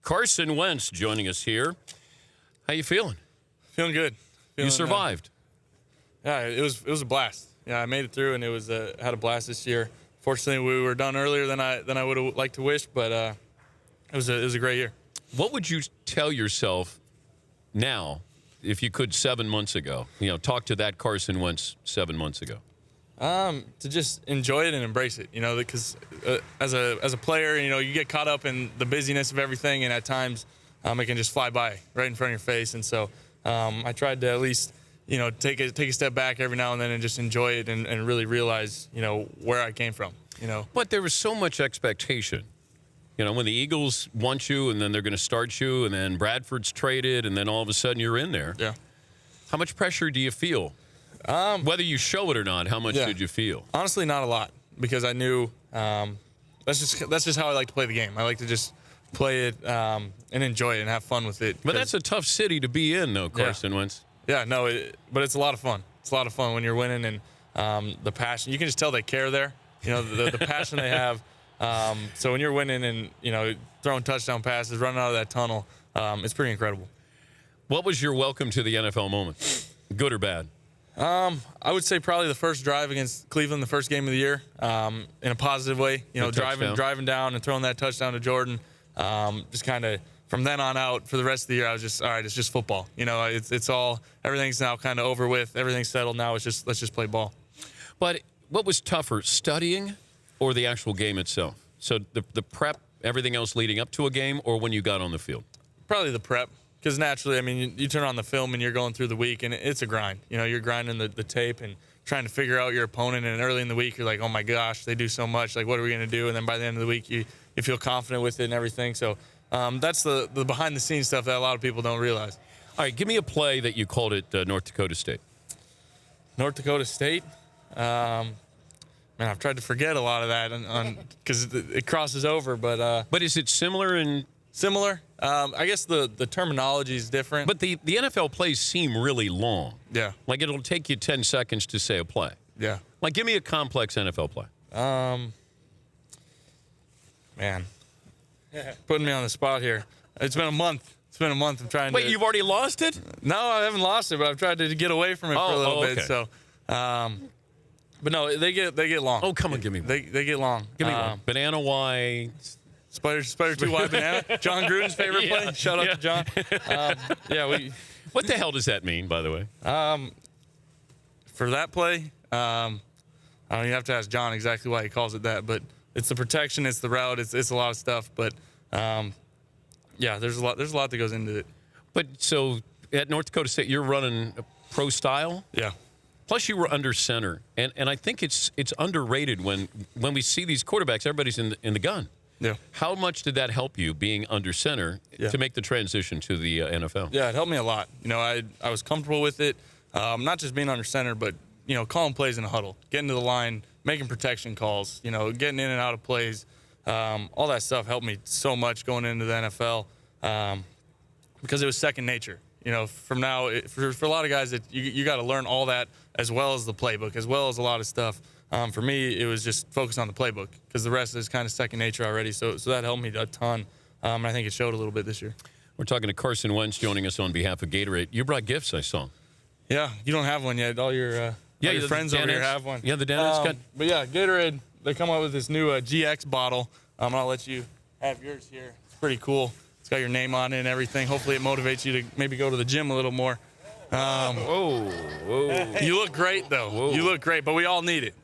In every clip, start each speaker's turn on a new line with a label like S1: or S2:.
S1: Carson Wentz joining us here. How you feeling?
S2: Feeling good.
S1: You survived.
S2: Yeah, it was a blast. Yeah, I made it through, and it was had a blast this year. Fortunately, we were done earlier than I would have liked to wish, but it was a great year.
S1: What would you tell yourself now, if you could, 7 months ago? You know, talk to that Carson Wentz 7 months ago.
S2: To just enjoy it and embrace it. You know, because as a player, you know, you get caught up in the busyness of everything, and at times it can just fly by right in front of your face. And so I tried to at least, you know, take a step back every now and then and just enjoy it and really realize, you know, where I came from. You know,
S1: but there was so much expectation. You know, when the Eagles want you, and then they're going to start you, and then Bradford's traded, and then all of a sudden you're in there.
S2: Yeah.
S1: How much pressure do you feel? Whether you show it or not, how much did you feel?
S2: Honestly, not a lot, because I knew that's just how I like to play the game. I like to just play it and enjoy it and have fun with it.
S1: But that's a tough city to be in, though, Carson Wentz.
S2: Yeah, no, but it's a lot of fun. It's a lot of fun when you're winning, and the passion. You can just tell they care there. You know, the passion they have. So when you're winning and, you know, throwing touchdown passes, running out of that tunnel, it's pretty incredible.
S1: What was your welcome to the NFL moment? Good or bad?
S2: I would say probably the first drive against Cleveland, the first game of the year, in a positive way. You know, driving down and throwing that touchdown to Jordan. Just kind of from then on out for the rest of the year, I was just, all right, it's just football. You know, it's all, everything's now kind of over with. Everything's settled now. It's just, let's just play ball.
S1: But what was tougher, studying or the actual game itself? So the prep, everything else leading up to a game, or when you got on the field? Probably
S2: the prep. Because naturally, I mean, you turn on the film and you're going through the week, and it's a grind. You know, you're grinding the tape and trying to figure out your opponent. And early in the week, you're like, oh, my gosh, they do so much. Like, what are we going to do? And then by the end of the week, you feel confident with it and everything. So that's the behind-the-scenes stuff that a lot of people don't realize.
S1: All right, give me a play that you called at North Dakota State.
S2: North Dakota State? Man, I've tried to forget a lot of that because it crosses over. But
S1: is it similar in –
S2: Similar. I guess the terminology is different.
S1: But the NFL plays seem really long.
S2: Yeah.
S1: Like it'll take you 10 seconds to say a play.
S2: Yeah.
S1: Like give me a complex NFL play.
S2: Man. Putting me on the spot here. It's been a month. I'm trying to.
S1: Wait, you've already lost it?
S2: No, I haven't lost it, but I've tried to get away from it for a little bit. So, but no, they get long.
S1: Oh, come on, give me one.
S2: They get long.
S1: Give me one. Banana white.
S2: Spider 2 wide banana. John Gruden's favorite play. Shout out to John.
S1: What the hell does that mean, by the way?
S2: For that play, I don't even have to ask John exactly why he calls it that, but it's the protection, it's the route, it's a lot of stuff. But there's a lot that goes into it.
S1: But so at North Dakota State, you're running a pro style.
S2: Yeah.
S1: Plus, you were under center, and I think it's underrated when we see these quarterbacks. Everybody's in the gun.
S2: Yeah.
S1: How much did that help you being under center to make the transition to the NFL?
S2: Yeah, it helped me a lot. You know, I was comfortable with it, not just being under center, but, you know, calling plays in a huddle, getting to the line, making protection calls, you know, getting in and out of plays. All that stuff helped me so much going into the NFL because it was second nature. You know, from now, for a lot of guys, you got to learn all that as well as the playbook, as well as a lot of stuff. For me, it was just focused on the playbook because the rest is kind of second nature already. So that helped me a ton. And I think it showed a little bit this year.
S1: We're talking to Carson Wentz joining us on behalf of Gatorade. You brought gifts, I saw.
S2: Yeah, you don't have one yet. All your friends over here have one.
S1: Yeah, the dentist got.
S2: But yeah, Gatorade, they come up with this new GX bottle. I'll let you have yours here. It's pretty cool. It's got your name on it and everything. Hopefully it motivates you to maybe go to the gym a little more.
S1: Whoa.
S2: You look great, though. Whoa. You look great, but we all need it.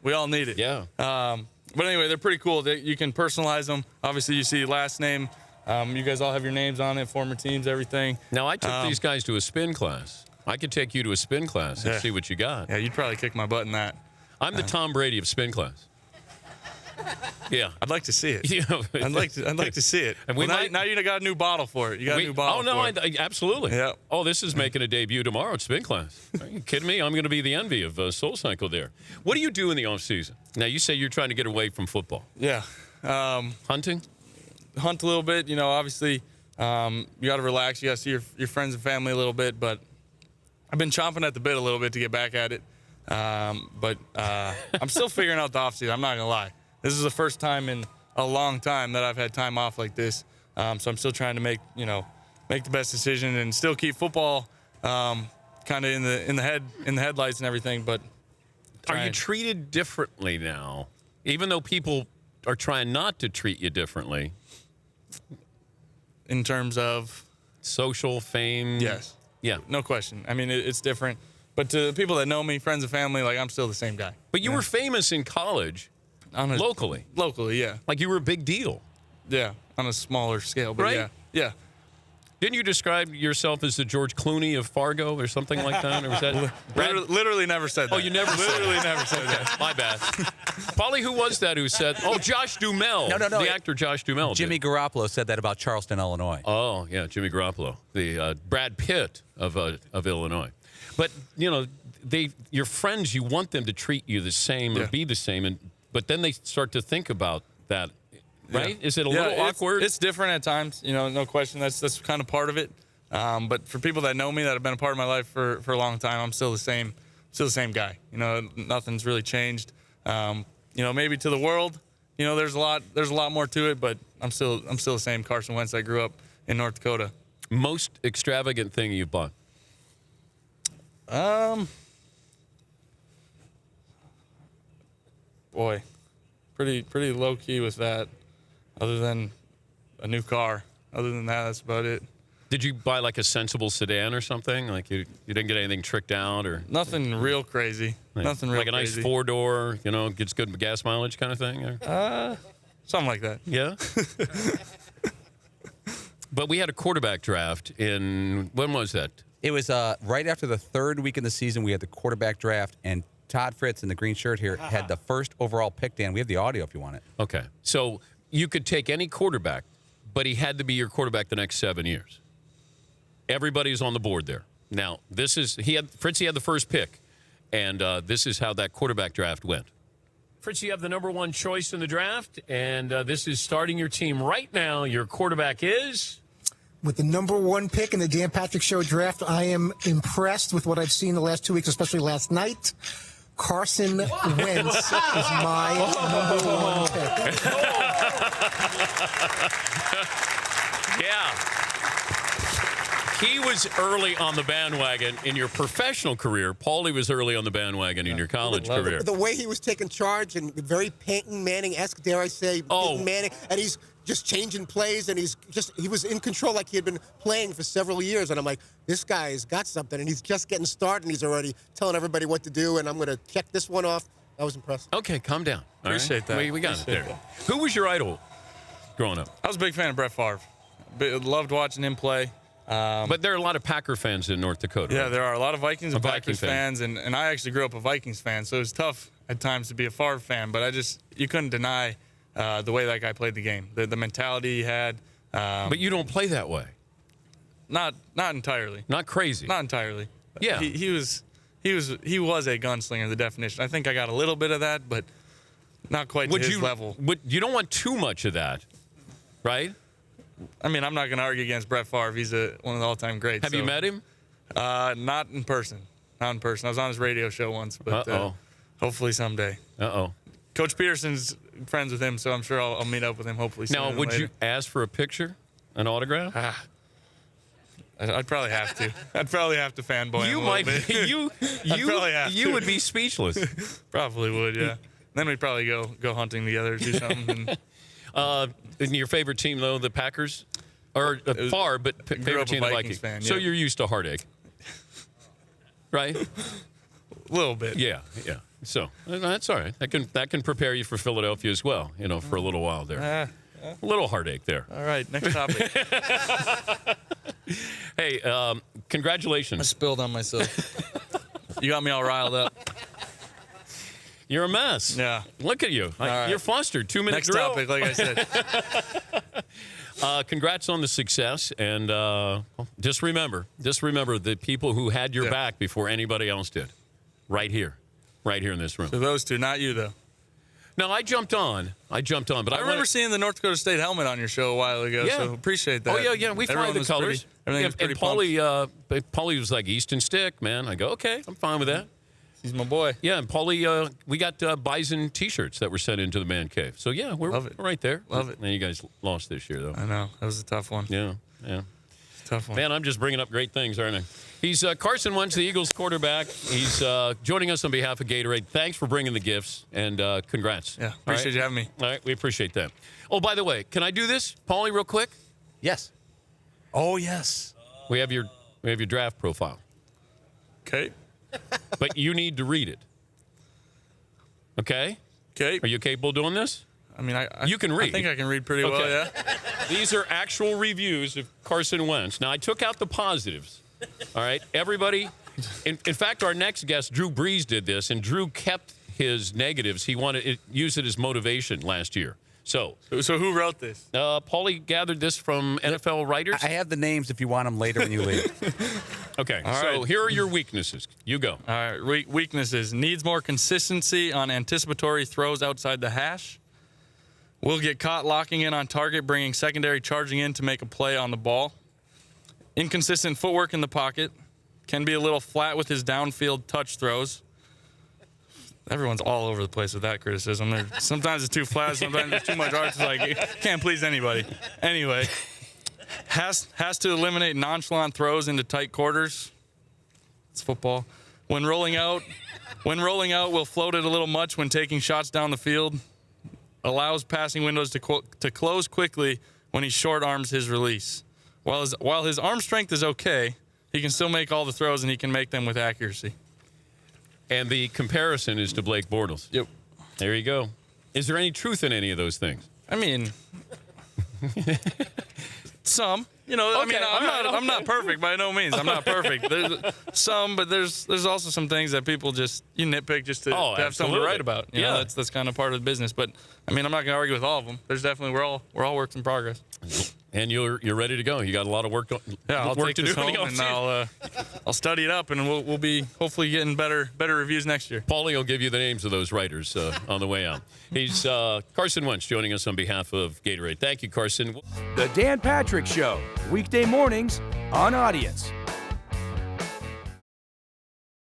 S1: Yeah.
S2: But anyway, they're pretty cool. You can personalize them. Obviously, you see last name. You guys all have your names on it, former teams, everything.
S1: Now, I took these guys to a spin class. I could take you to a spin class and see what you got.
S2: Yeah, you'd probably kick my butt in that.
S1: I'm the Tom Brady of spin class. Yeah,
S2: I'd like to see it. I'd like to see it. And now you got a new bottle for it. You got a new bottle.
S1: Oh no, absolutely.
S2: Yeah.
S1: Oh, this is making a debut tomorrow at spin class. Are you kidding me? I'm going to be the envy of Soul Cycle there. What do you do in the off season? Now you say you're trying to get away from football.
S2: Yeah.
S1: Hunting.
S2: Hunt a little bit. You know, obviously, you got to relax. You got to see your friends and family a little bit. But I've been chomping at the bit a little bit to get back at it. But I'm still figuring out the off season. I'm not gonna lie. This is the first time in a long time that I've had time off like this. So I'm still trying to make the best decision and still keep football kind of in the headlights and everything. But
S1: are you treated differently now, even though people are trying not to treat you differently?
S2: In terms of
S1: social fame?
S2: Yes.
S1: Yeah.
S2: No question. I mean, it's different. But to the people that know me, friends and family, like, I'm still the same guy.
S1: But you were famous in college, locally.
S2: Locally, yeah.
S1: Like, you were a big deal.
S2: Yeah, on a smaller scale, but
S1: right?
S2: Yeah.
S1: Didn't you describe yourself as the George Clooney of Fargo or something like that? Or was that
S2: literally never said that.
S1: Oh, you never
S2: literally never said that.
S1: My bad. Paulie, who was that who said, oh, Josh Duhamel.
S3: No.
S1: The actor Josh Duhamel.
S3: Jimmy Garoppolo said that about Charleston, Illinois.
S1: Oh, yeah, Jimmy Garoppolo, the Brad Pitt of Illinois. But, your friends, you want them to treat you the same or be the same, but then they start to think about that. Right? Yeah. Is it a little awkward?
S2: It's different at times, no question. That's kind of part of it. But for people that know me, that have been a part of my life for a long time, I'm still the same guy. Nothing's really changed. Maybe to the world, there's a lot more to it, but I'm still the same Carson Wentz. I grew up in North Dakota.
S1: Most extravagant thing you've bought?
S2: Boy, pretty low key with that. Other than a new car. Other than that, that's about it.
S1: Did you buy like a sensible sedan or something? Like you didn't get anything tricked out or
S2: nothing real crazy. Nothing real
S1: like a nice
S2: crazy.
S1: 4-door, gets good gas mileage kind of thing? Or?
S2: Something like that.
S1: Yeah. But we had a quarterback draft when was that?
S3: It was right after the third week in the season. We had the quarterback draft, and Todd Fritz in the green shirt here had the first overall pick. Dan, we have the audio if you want it.
S1: Okay, so you could take any quarterback, but he had to be your quarterback the next 7 years. Everybody's on the board there. Now, Fritzy had the first pick, and this is how that quarterback draft went. Fritzy, you have the number one choice in the draft, and this is starting your team right now. Your quarterback is?
S4: With the number one pick in the Dan Patrick Show draft, I am impressed with what I've seen the last 2 weeks, especially last night. Carson Wentz is my number one pick.
S1: Yeah. He was early on the bandwagon in your professional career. Paulie was early on the bandwagon in your college career.
S5: The way he was taking charge and very Peyton Manning-esque, dare I say, Peyton Manning, and he's just changing plays, and he was in control like he had been playing for several years. And I'm like, this guy's got something, and he's just getting started, and he's already telling everybody what to do, and I'm going to check this one off. I was impressed.
S1: Okay, calm down.
S2: Appreciate that.
S1: We got it there. Who was your idol growing up?
S2: I was a big fan of Brett Favre. Loved watching him play.
S1: But there are a lot of Packer fans in North Dakota.
S2: Yeah,
S1: right?
S2: there are a lot of Vikings and
S1: Viking
S2: Packers fans, and I actually grew up a Vikings fan, so it was tough at times to be a Favre fan, but you couldn't deny the way that guy played the game, the mentality he had.
S1: But you don't play that way.
S2: Not entirely.
S1: Not crazy.
S2: Not entirely.
S1: Yeah.
S2: He was a gunslinger, the definition. I think I got a little bit of that, but not quite to his level.
S1: You don't want too much of that, right?
S2: I mean, I'm not going to argue against Brett Favre. He's one of the all-time greats.
S1: Have you met him?
S2: Not in person. Not in person. I was on his radio show once, but hopefully someday. Coach Peterson's friends with him, so I'm sure I'll meet up with him hopefully soon.
S1: Now, would you ask for a picture, an autograph?
S2: I'd probably have to. I'd probably have to fanboy him a little bit.
S1: You would be speechless.
S2: Probably would, yeah. Then we'd probably go hunting together or do something.
S1: And your favorite team, though, the Packers? Or far, but favorite team, the Vikings.
S2: Fan, yeah.
S1: So you're used to heartache, right?
S2: A little bit.
S1: Yeah. So that's all right. That can prepare you for Philadelphia as well, for a little while there. A little heartache there.
S2: All right, next topic.
S1: Hey, congratulations.
S2: I spilled on myself. You got me all riled up.
S1: You're a mess.
S2: Yeah.
S1: Look at you.
S2: Right.
S1: You're flustered. 2 minutes.
S2: Next topic, like I said.
S1: Congrats on the success, and just remember the people who had your back before anybody else did, right here in this room.
S2: So those two, not you though.
S1: No, I jumped on, but
S2: I remember seeing the North Dakota State helmet on your show a while ago.
S1: Yeah.
S2: So appreciate that.
S1: Oh yeah, we fly the colors.
S2: Everything was pretty
S1: and Paulie was like Easton Stick, man. I go, okay, I'm fine with that.
S2: He's my boy.
S1: Yeah, and Paulie, we got Bison T-shirts that were sent into the man cave. So yeah, we're
S2: Love it.
S1: right there.
S2: Love it.
S1: And you guys lost this year, though.
S2: I know. That was a tough one.
S1: Yeah.
S2: Tough one.
S1: Man, I'm just bringing up great things, aren't I? He's Carson Wentz, the Eagles quarterback. He's joining us on behalf of Gatorade. Thanks for bringing the gifts, and congrats.
S2: Yeah, appreciate you having me.
S1: All right, we appreciate that. Oh, by the way, can I do this, Paulie, real quick?
S3: Yes.
S2: Oh, yes.
S1: We have your draft profile,
S2: Okay.
S1: but you need to read it. Okay?
S2: Okay.
S1: Are you capable of doing this?
S2: I mean,
S1: You can read.
S2: I think I can read pretty well,
S1: Okay.
S2: yeah.
S1: These are actual reviews of Carson Wentz. Now, I took out the positives. All right? Everybody. In fact, our next guest, Drew Brees, did this, and Drew kept his negatives. He wanted to use it as motivation last year. So
S2: who wrote this?
S1: Paulie gathered this from NFL writers.
S3: I have the names if you want them later when you leave.
S1: Okay,
S2: All
S1: so
S2: right.
S1: here are your weaknesses. You go.
S2: All right, weaknesses. Needs more consistency on anticipatory throws outside the hash. Will get caught locking in on target, bringing secondary charging in to make a play on the ball. Inconsistent footwork in the pocket. Can be a little flat with his downfield touch throws. Everyone's all over the place with that criticism. Sometimes it's too flat, sometimes it's too much art. It's like, can't please anybody. Anyway, has to eliminate nonchalant throws into tight quarters. It's football. When rolling out, will float it a little much when taking shots down the field. Allows passing windows to close quickly when he short arms his release. While his arm strength is okay, he can still make all the throws and he can make them with accuracy.
S1: And the comparison is to Blake Bortles.
S2: Yep.
S1: There you go. Is there any truth in any of those things?
S2: I mean, some. You know,
S1: Okay,
S2: I'm not perfect by no means. I'm not perfect. There's some, but there's also some things that people just you nitpick just to have something to
S1: absolutely.
S2: write about. You know, that's kind of part of the business. But I mean, I'm not going to argue with all of them. There's definitely we're all works in progress.
S1: And you're ready to go. You got a lot of work to
S2: Yeah, I'll
S1: work
S2: take
S1: to
S2: this
S1: do in
S2: home
S1: the
S2: and
S1: offseason.
S2: I'll study it up, and we'll be hopefully getting better reviews next year.
S1: Paulie will give you the names of those writers on the way out. He's Carson Wentz joining us on behalf of Gatorade. Thank you, Carson.
S6: The Dan Patrick Show, weekday mornings on Audience.